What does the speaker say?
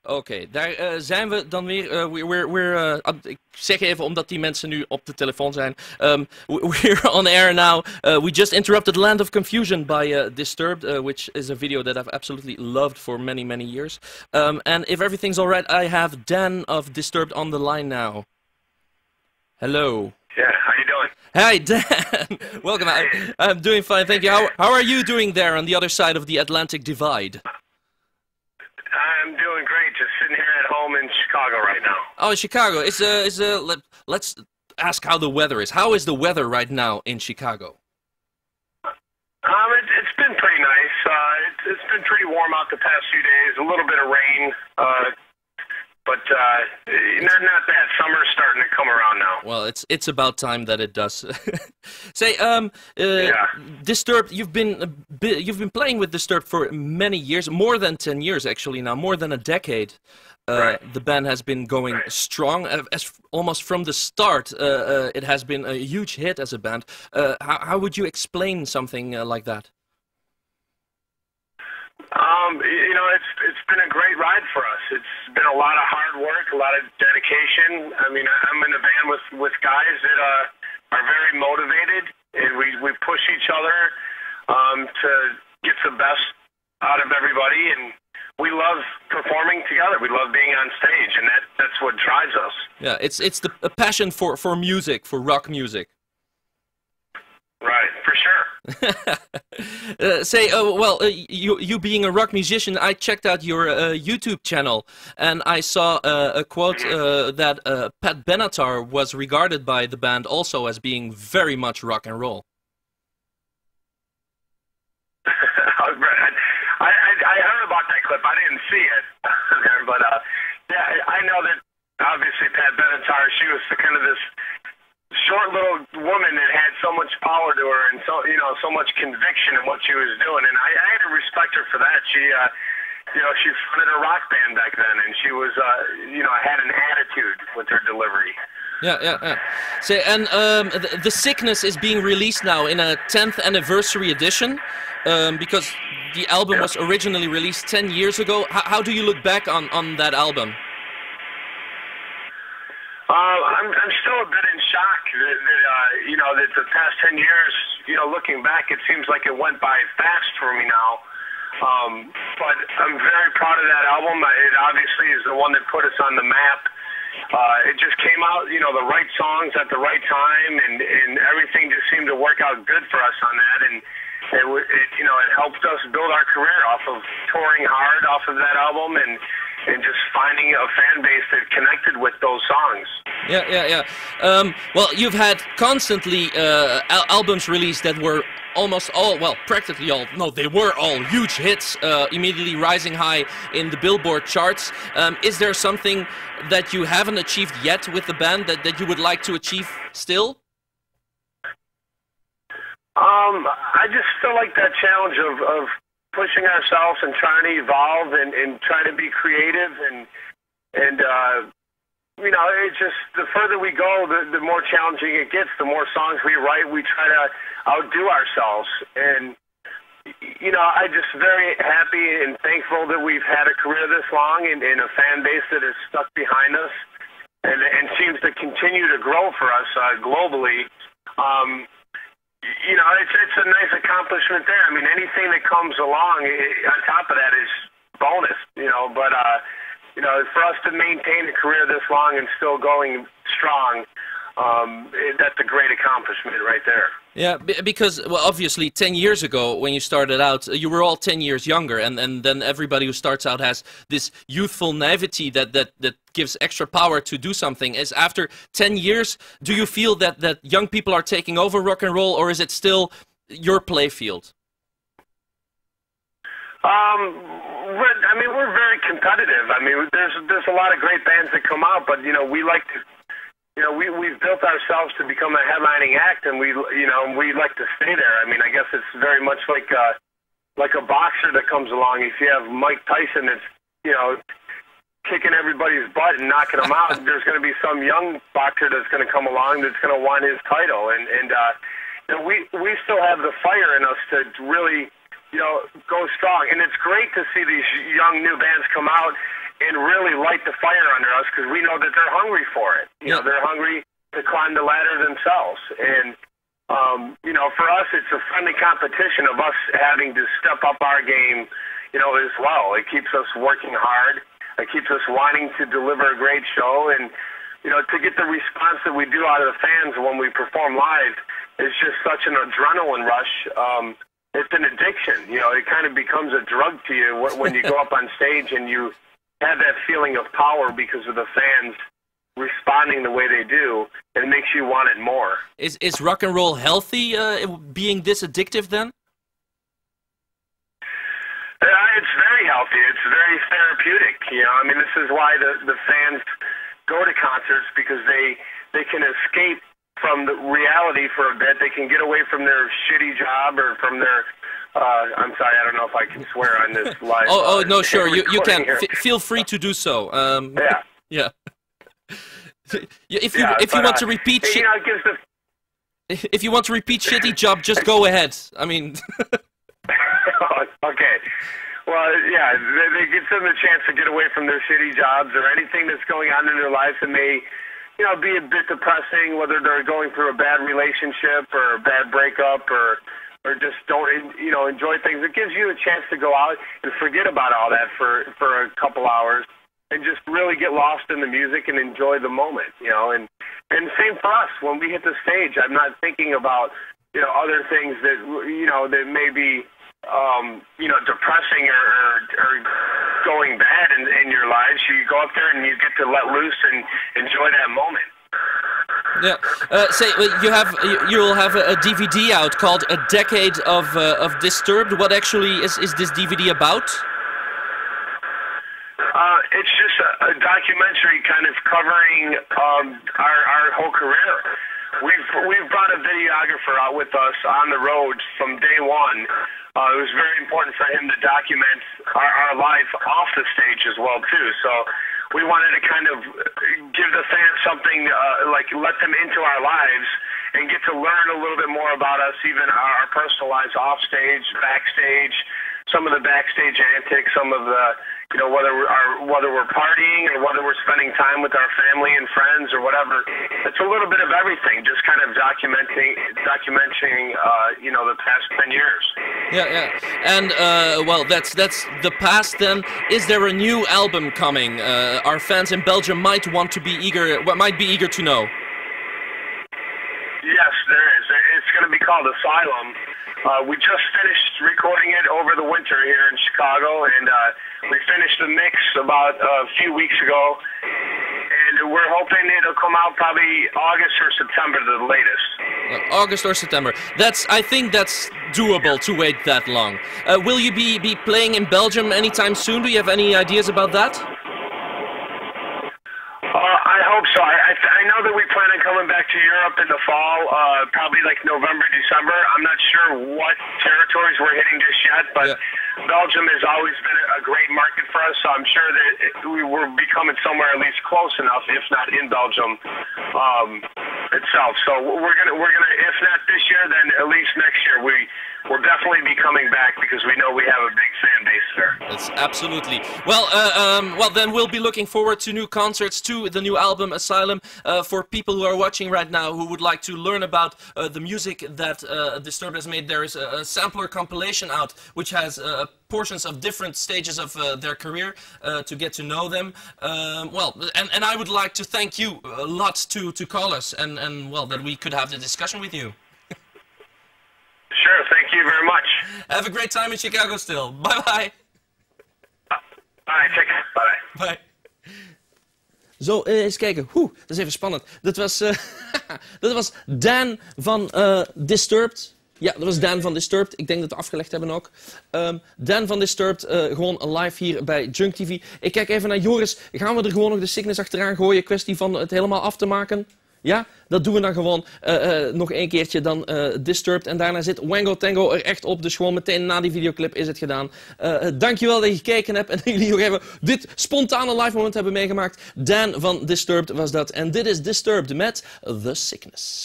Oké, daar zijn we dan weer. Ik zeg even omdat die mensen nu op de telefoon zijn. We're on air now. We just interrupted Land of Confusion by Disturbed, which is a video that I've absolutely loved for many, many years. And if everything's alright, I have Dan of Disturbed on the line now. Hello. Yeah, how you doing? Hi, Dan. Welcome. I'm doing fine, thank you. How are you doing there on the other side of the Atlantic Divide? I'm doing great. Just sitting here at home in Chicago right now. Oh, Chicago. Let's ask how the weather is. How is the weather right now in Chicago? It's been pretty nice. It's been pretty warm out the past few days. A little bit of rain, but not bad. Summer's starting to come around now. Well, it's about time that it does. Say, Yeah. Disturbed. You've been playing with Disturbed for many years, more than 10 years actually now, more than a decade. Right. The band has been going strong, almost from the start. It has been a huge hit as a band. How would you explain something like that? It's been a great ride for us. It's been a lot of hard work, a lot of dedication. I mean, I'm in a band with guys that are very motivated, and we push each other to get the best out of everybody, and we love performing together. We love being on stage, and that's what drives us. Yeah, it's a passion for music, for rock music. Right, for sure. You being a rock musician, I checked out your YouTube channel, and I saw a quote that Pat Benatar was regarded by the band also as being very much rock and roll. I heard about that clip. I didn't see it, but yeah, I know that obviously Pat Benatar, she was kind of this short little woman that had so much power to her and so much conviction in what she was doing, and I had to respect her for that. She fronted a rock band back then, and she was had an attitude with her delivery. Yeah. So, and the Sickness is being released now in a 10th anniversary edition, because the album was originally released 10 years ago. How do you look back on that album? I'm still a bit in shock that the past 10 years, looking back, it seems like it went by fast for me now. But I'm very proud of that album. It obviously is the one that put us on the map. It just came out, the right songs at the right time, and everything just seemed to work out good for us on that. And it helped us build our career off of touring hard off of that album and just finding a fan base that connected with those songs. Yeah. Well, you've had constantly albums released that were almost all, well, practically all, no, they were all huge hits, immediately rising high in the Billboard charts. Is there something that you haven't achieved yet with the band that you would like to achieve still? I just still like that challenge of pushing ourselves and trying to evolve and trying to be creative and it's just the further we go, the more challenging it gets. The more songs we write, we try to outdo ourselves. And I'm just very happy and thankful that we've had a career this long and a fan base that has stuck behind us and seems to continue to grow for us globally. It's a nice accomplishment there. I mean, anything that comes along on top of that is bonus, but for us to maintain a career this long and still going strong, that's a great accomplishment right there. Yeah, because, well, obviously 10 years ago when you started out, you were all 10 years younger, and then everybody who starts out has this youthful naivety that gives extra power to do something. Is after 10 years, do you feel that young people are taking over rock and roll, or is it still your playfield? We're very competitive. I mean, there's a lot of great bands that come out, but we like to. We've built ourselves to become a headlining act, and we like to stay there. I mean, I guess it's very much like a boxer that comes along. If you have Mike Tyson that's, kicking everybody's butt and knocking them out, there's going to be some young boxer that's going to come along that's going to want his title. And we still have the fire in us to really, go strong. And it's great to see these young new bands come out and really light the fire under us because we know that they're hungry for it. You know, they're hungry to climb the ladder themselves. And, you know, for us, it's a friendly competition of us having to step up our game, you know, as well. It keeps us working hard. It keeps us wanting to deliver a great show. And, you know, to get the response that we do out of the fans when we perform live is just such an adrenaline rush. It's an addiction. You know, it kind of becomes a drug to you when you go up on stage and you have that feeling of power because of the fans responding the way they do. It makes you want it more. Is rock and roll healthy, being this addictive then? It's very healthy. It's very therapeutic. You know, I mean, this is why the fans go to concerts, because they can escape from the reality for a bit. They can get away from their shitty job or from their I'm sorry, I don't know if I can swear on this live. No, sure, you can. Feel free to do so. Yeah. If you want to repeat shit, if you want to repeat shitty job, just go ahead. I mean. Okay. Well, yeah, they give them a chance to get away from their shitty jobs or anything that's going on in their life that may, you know, be a bit depressing, whether they're going through a bad relationship or a bad breakup or just don't, you know, enjoy things. It gives you a chance to go out and forget about all that for a couple hours and just really get lost in the music and enjoy the moment, you know. And same for us. When we hit the stage, I'm not thinking about, you know, other things that, you know, that may be, you know, depressing or going bad in your lives. You go up there and you get to let loose and enjoy that moment. Yeah. You will have a DVD out called "A Decade of Disturbed." What actually is this DVD about? It's just a documentary kind of covering our whole career. We've brought a videographer out with us on the road from day one. It was very important for him to document our life off the stage as well too. So we wanted to kind of give the fans something like let them into our lives and get to learn a little bit more about us, even our personal lives off stage, backstage, some of the backstage antics, some of the, you know, whether we're partying or whether we're spending time with our family and friends or whatever. It's a little bit of everything, just kind of documenting, you know, the past 10 years. Yeah. And well, that's the past. Then, is there a new album coming? Our fans in Belgium might be eager to know. Yes, there is. It's going to be called Asylum. We just finished recording it over the winter here in Chicago, and we finished the mix about a few weeks ago, and we're hoping it'll come out probably August or September, the latest. August or September. I think that's doable to wait that long. Will you be playing in Belgium anytime soon? Do you have any ideas about that? I hope so. I know that we plan on coming back to Europe in the fall, probably like November, December. I'm not sure what territories we're hitting just yet, but Belgium has always been a great market for us, so I'm sure that we're becoming somewhere at least close enough, if not in Belgium itself. So we're gonna, if not this year, then at least next year we'll definitely be coming back because we know we have a big fan base there. That's absolutely. Well, then we'll be looking forward to new concerts, to the new album Asylum. For people who are watching right now who would like to learn about the music that Disturbed has made, there is a sampler compilation out which has portions of different stages of their career to get to know them. Well, and I would like to thank you a lot to call us and well, that we could have the discussion with you. Sure, thank you very much. Have a great time in Chicago still. Bye-bye. Bye, take care. Bye. Bye. Zo, eens kijken. Dat is even spannend. Dat was Dan van Disturbed. Ja, dat was Dan van Disturbed. Ik denk dat we afgelegd hebben ook. Dan van Disturbed, gewoon live hier bij Junk TV. Ik kijk even naar Joris. Gaan we er gewoon nog de sickness achteraan gooien? Kwestie van het helemaal af te maken? Ja, dat doen we dan gewoon nog één keertje dan Disturbed. En daarna zit Wango Tango er echt op. Dus gewoon meteen na die videoclip is het gedaan. Dankjewel dat je gekeken hebt en dat jullie nog even dit spontane live moment hebben meegemaakt. Dan van Disturbed was dat. En dit is Disturbed met The Sickness.